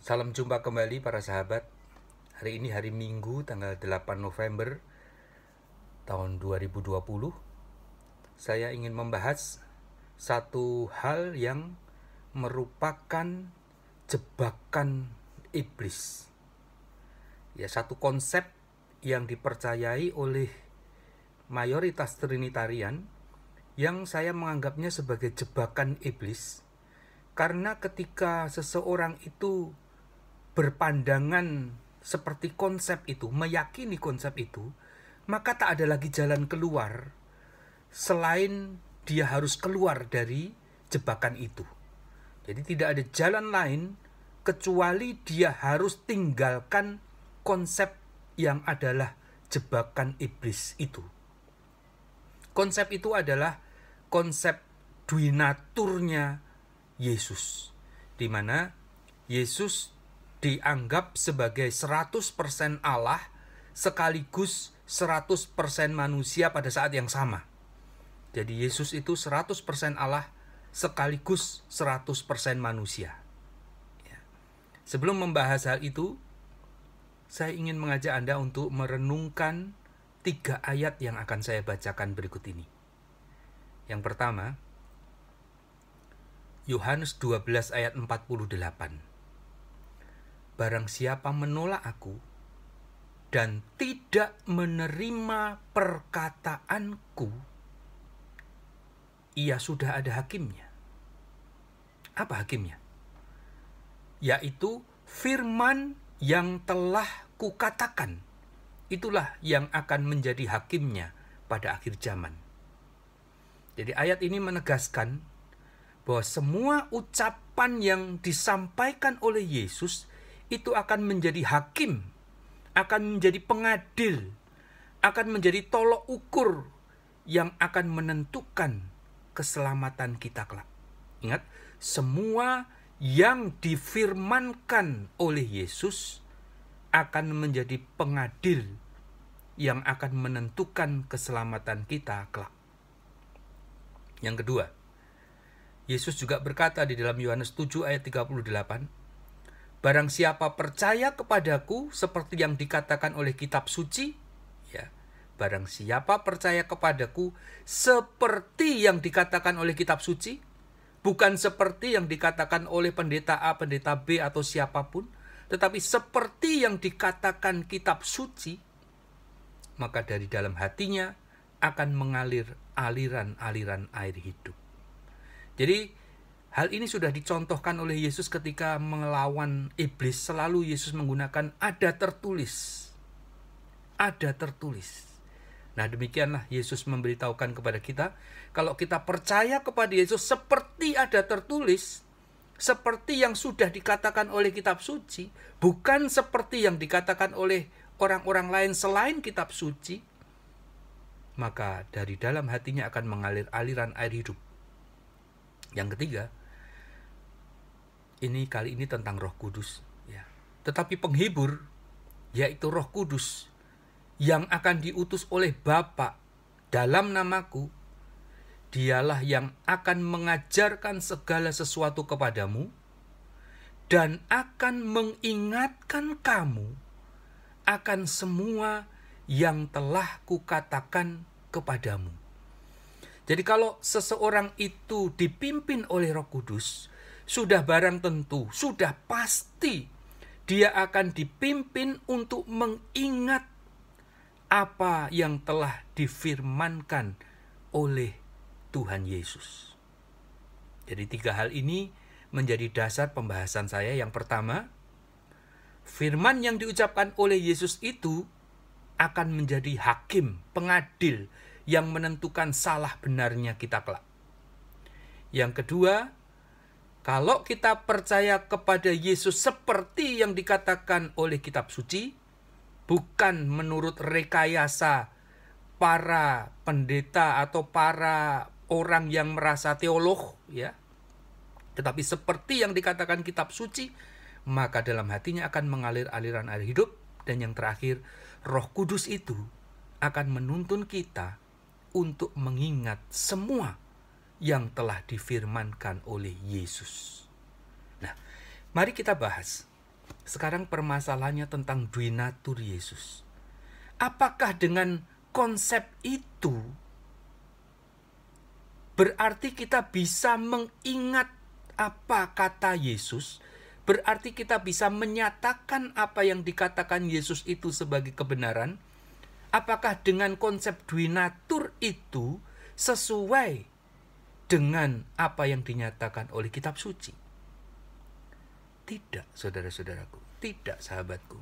Salam jumpa kembali para sahabat. Hari ini hari Minggu tanggal 8 November tahun 2020. Saya ingin membahas satu hal yang merupakan jebakan iblis. Ya, satu konsep yang dipercayai oleh mayoritas Trinitarian yang saya menganggapnya sebagai jebakan iblis. Karena ketika seseorang itu berpandangan seperti konsep itu, meyakini konsep itu, maka tak ada lagi jalan keluar selain dia harus keluar dari jebakan itu. Jadi tidak ada jalan lain kecuali dia harus tinggalkan konsep yang adalah jebakan iblis itu. Konsep itu adalah konsep duinaturnya Yesus, di mana Yesus dianggap sebagai 100% Allah sekaligus 100% manusia pada saat yang sama. Jadi Yesus itu 100% Allah sekaligus 100% manusia. Sebelum membahas hal itu, saya ingin mengajak Anda untuk merenungkan 3 ayat yang akan saya bacakan berikut ini. Yang pertama, Yohanes 12 ayat 48. Barang siapa menolak aku dan tidak menerima perkataanku, ia sudah ada hakimnya. Apa hakimnya? Yaitu firman yang telah kukatakan. Itulah yang akan menjadi hakimnya pada akhir zaman. Jadi ayat ini menegaskan bahwa semua ucapan yang disampaikan oleh Yesus itu akan menjadi hakim, akan menjadi pengadil, akan menjadi tolok ukur yang akan menentukan keselamatan kita kelak. Ingat, semua yang difirmankan oleh Yesus akan menjadi pengadil yang akan menentukan keselamatan kita kelak. Yang kedua, Yesus juga berkata di dalam Yohanes 7 ayat 38, barang siapa percaya kepadaku seperti yang dikatakan oleh kitab suci, ya, barang siapa percaya kepadaku seperti yang dikatakan oleh kitab suci, bukan seperti yang dikatakan oleh pendeta A, pendeta B atau siapapun, tetapi seperti yang dikatakan kitab suci, maka dari dalam hatinya akan mengalir aliran-aliran air hidup. Jadi hal ini sudah dicontohkan oleh Yesus ketika melawan iblis. Selalu Yesus menggunakan ada tertulis. Ada tertulis. Nah, demikianlah Yesus memberitahukan kepada kita, kalau kita percaya kepada Yesus seperti ada tertulis, seperti yang sudah dikatakan oleh kitab suci, bukan seperti yang dikatakan oleh orang-orang lain selain kitab suci, maka dari dalam hatinya akan mengalir aliran air hidup. Yang ketiga, kali ini tentang Roh Kudus, ya. Tetapi penghibur, yaitu Roh Kudus, yang akan diutus oleh Bapa dalam namaku, dialah yang akan mengajarkan segala sesuatu kepadamu dan akan mengingatkan kamu akan semua yang telah kukatakan kepadamu. Jadi kalau seseorang itu dipimpin oleh Roh Kudus, sudah barang tentu, sudah pasti dia akan dipimpin untuk mengingat apa yang telah difirmankan oleh Tuhan Yesus. Jadi 3 hal ini menjadi dasar pembahasan saya. Yang pertama, firman yang diucapkan oleh Yesus itu akan menjadi hakim, pengadil yang menentukan salah benarnya kita kelak. Yang kedua, kalau kita percaya kepada Yesus seperti yang dikatakan oleh kitab suci, bukan menurut rekayasa para pendeta atau para orang yang merasa teolog, ya, tetapi seperti yang dikatakan kitab suci, maka dalam hatinya akan mengalir aliran air hidup. Dan yang terakhir, Roh Kudus itu akan menuntun kita untuk mengingat semua yang telah difirmankan oleh Yesus. Nah, mari kita bahas Sekarang permasalahannya tentang duinatur Yesus. Apakah dengan konsep itu berarti kita bisa mengingat apa kata Yesus? Berarti kita bisa menyatakan apa yang dikatakan Yesus itu sebagai kebenaran? Apakah dengan konsep duinatur itu sesuai dengan apa yang dinyatakan oleh kitab suci? Tidak, saudara-saudaraku. Tidak, sahabatku.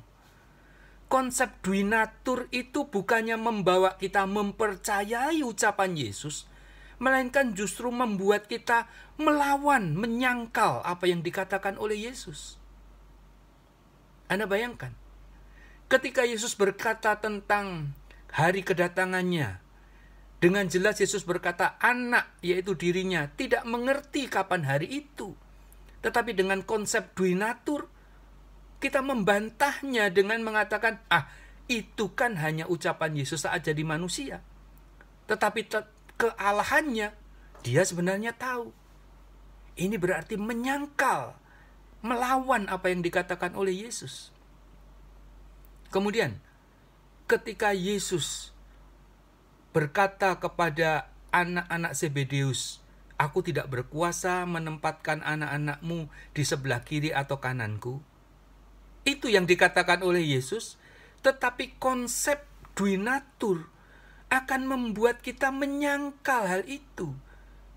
Konsep duinatur itu bukannya membawa kita mempercayai ucapan Yesus, melainkan justru membuat kita melawan, menyangkal apa yang dikatakan oleh Yesus. Anda bayangkan, ketika Yesus berkata tentang hari kedatangannya, dengan jelas Yesus berkata anak, yaitu dirinya, tidak mengerti kapan hari itu. Tetapi dengan konsep duinatur, kita membantahnya dengan mengatakan, itu kan hanya ucapan Yesus saat jadi manusia. Tetapi kealahannya, dia sebenarnya tahu. Ini berarti menyangkal, melawan apa yang dikatakan oleh Yesus. Kemudian, ketika Yesus berkata kepada anak-anak Zebedeus, aku tidak berkuasa menempatkan anak-anakmu di sebelah kiri atau kananku. Itu yang dikatakan oleh Yesus, tetapi konsep duinatur akan membuat kita menyangkal hal itu.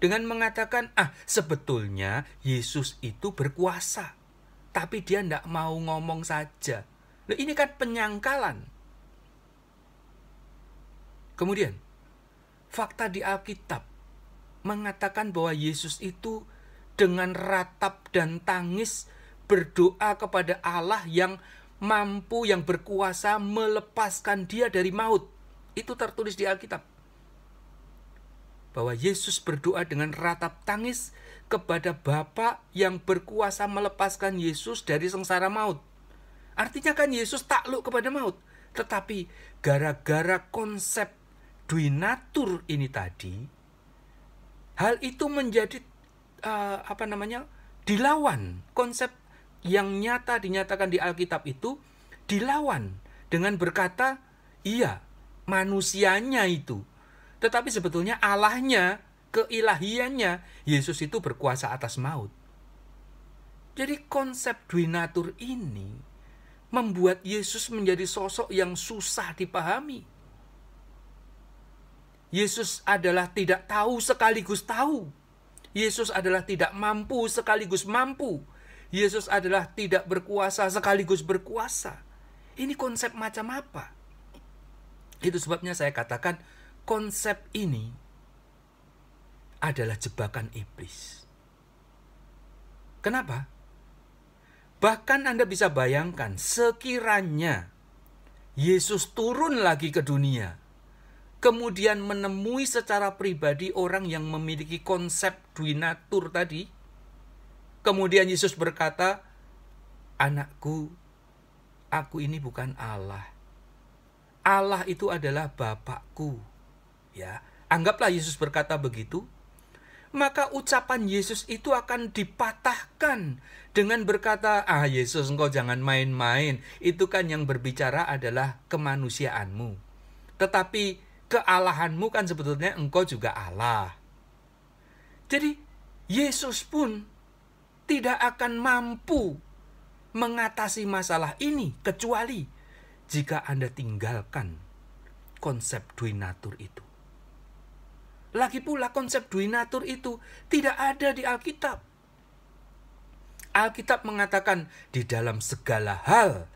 Dengan mengatakan, sebetulnya Yesus itu berkuasa, tapi dia tidak mau ngomong saja. Nah, ini kan penyangkalan. Kemudian, fakta di Alkitab mengatakan bahwa Yesus itu dengan ratap dan tangis berdoa kepada Allah yang mampu, yang berkuasa melepaskan dia dari maut. Itu tertulis di Alkitab. Bahwa Yesus berdoa dengan ratap tangis kepada Bapa yang berkuasa melepaskan Yesus dari sengsara maut. Artinya kan Yesus takluk kepada maut. Tetapi gara-gara konsep duinatur ini tadi, hal itu menjadi dilawan. Konsep yang nyata dinyatakan di Alkitab itu dilawan dengan berkata, iya, manusianya itu. Tetapi sebetulnya Allahnya, keilahiannya, Yesus itu berkuasa atas maut. Jadi konsep duinatur ini membuat Yesus menjadi sosok yang susah dipahami. Yesus adalah tidak tahu sekaligus tahu. Yesus adalah tidak mampu sekaligus mampu. Yesus adalah tidak berkuasa sekaligus berkuasa. Ini konsep macam apa? Itu sebabnya saya katakan konsep ini adalah jebakan iblis. Kenapa? Bahkan Anda bisa bayangkan sekiranya Yesus turun lagi ke dunia, kemudian menemui secara pribadi orang yang memiliki konsep duinatur tadi, kemudian Yesus berkata, anakku, aku ini bukan Allah. Allah itu adalah Bapakku. Ya, anggaplah Yesus berkata begitu, maka ucapan Yesus itu akan dipatahkan dengan berkata, Yesus, engkau jangan main-main. Itu kan yang berbicara adalah kemanusiaanmu. Tetapi kealahanmu kan sebetulnya engkau juga Allah. Jadi Yesus pun tidak akan mampu mengatasi masalah ini kecuali jika Anda tinggalkan konsep duinatur itu. Lagi pula konsep duinatur itu tidak ada di Alkitab. Alkitab mengatakan di dalam segala hal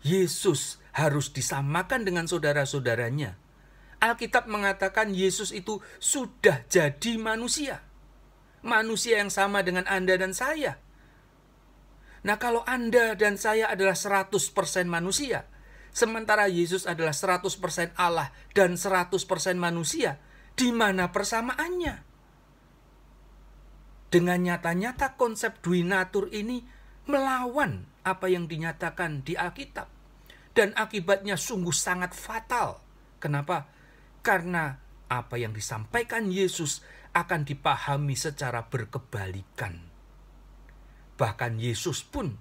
Yesus harus disamakan dengan saudara-saudaranya. Alkitab mengatakan Yesus itu sudah jadi manusia. Manusia yang sama dengan Anda dan saya. Nah, kalau Anda dan saya adalah 100% manusia, sementara Yesus adalah 100% Allah dan 100% manusia, di mana persamaannya? Dengan nyata-nyata konsep duinatur ini melawan apa yang dinyatakan di Alkitab. Dan akibatnya sungguh sangat fatal. Kenapa? Karena apa yang disampaikan Yesus akan dipahami secara berkebalikan. Bahkan Yesus pun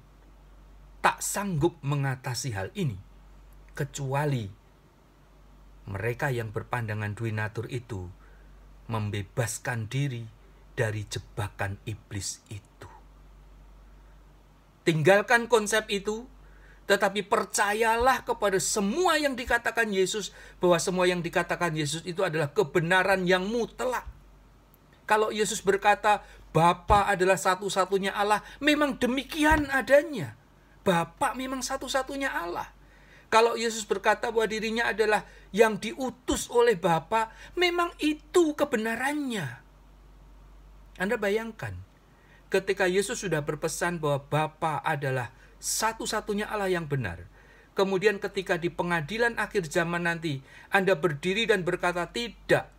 tak sanggup mengatasi hal ini, kecuali mereka yang berpandangan duinatur itu membebaskan diri dari jebakan iblis itu. Tinggalkan konsep itu, tetapi percayalah kepada semua yang dikatakan Yesus, bahwa semua yang dikatakan Yesus itu adalah kebenaran yang mutlak. Kalau Yesus berkata, Bapa adalah satu-satunya Allah, memang demikian adanya. Bapa memang satu-satunya Allah. Kalau Yesus berkata bahwa dirinya adalah yang diutus oleh Bapa, memang itu kebenarannya. Anda bayangkan, ketika Yesus sudah berpesan bahwa Bapa adalah satu-satunya Allah yang benar, kemudian ketika di pengadilan akhir zaman nanti, Anda berdiri dan berkata, tidak,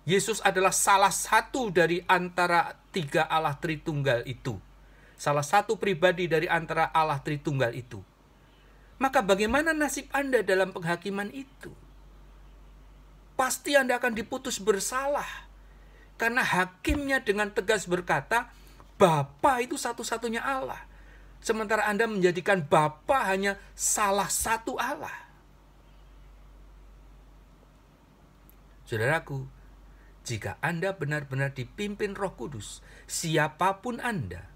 Yesus adalah salah satu dari antara tiga Allah Tritunggal itu. Salah satu pribadi dari antara Allah Tritunggal itu. Maka bagaimana nasib Anda dalam penghakiman itu? Pasti Anda akan diputus bersalah. Karena hakimnya dengan tegas berkata, Bapa itu satu-satunya Allah. Sementara Anda menjadikan Bapa hanya salah satu Allah. Saudaraku, jika Anda benar-benar dipimpin Roh Kudus, siapapun Anda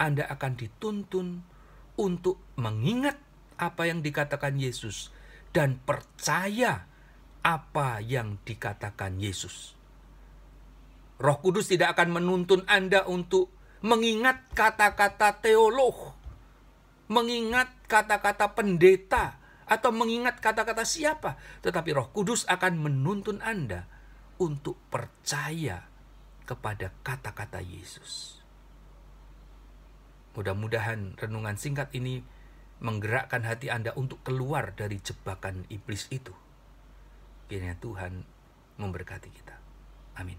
akan dituntun untuk mengingat apa yang dikatakan Yesus dan percaya apa yang dikatakan Yesus. Roh Kudus tidak akan menuntun Anda untuk mengingat kata-kata teolog, mengingat kata-kata pendeta, atau mengingat kata-kata siapa. Tetapi Roh Kudus akan menuntun Anda untuk percaya kepada kata-kata Yesus. Mudah-mudahan renungan singkat ini menggerakkan hati Anda untuk keluar dari jebakan iblis itu. Kiranya Tuhan memberkati kita. Amin.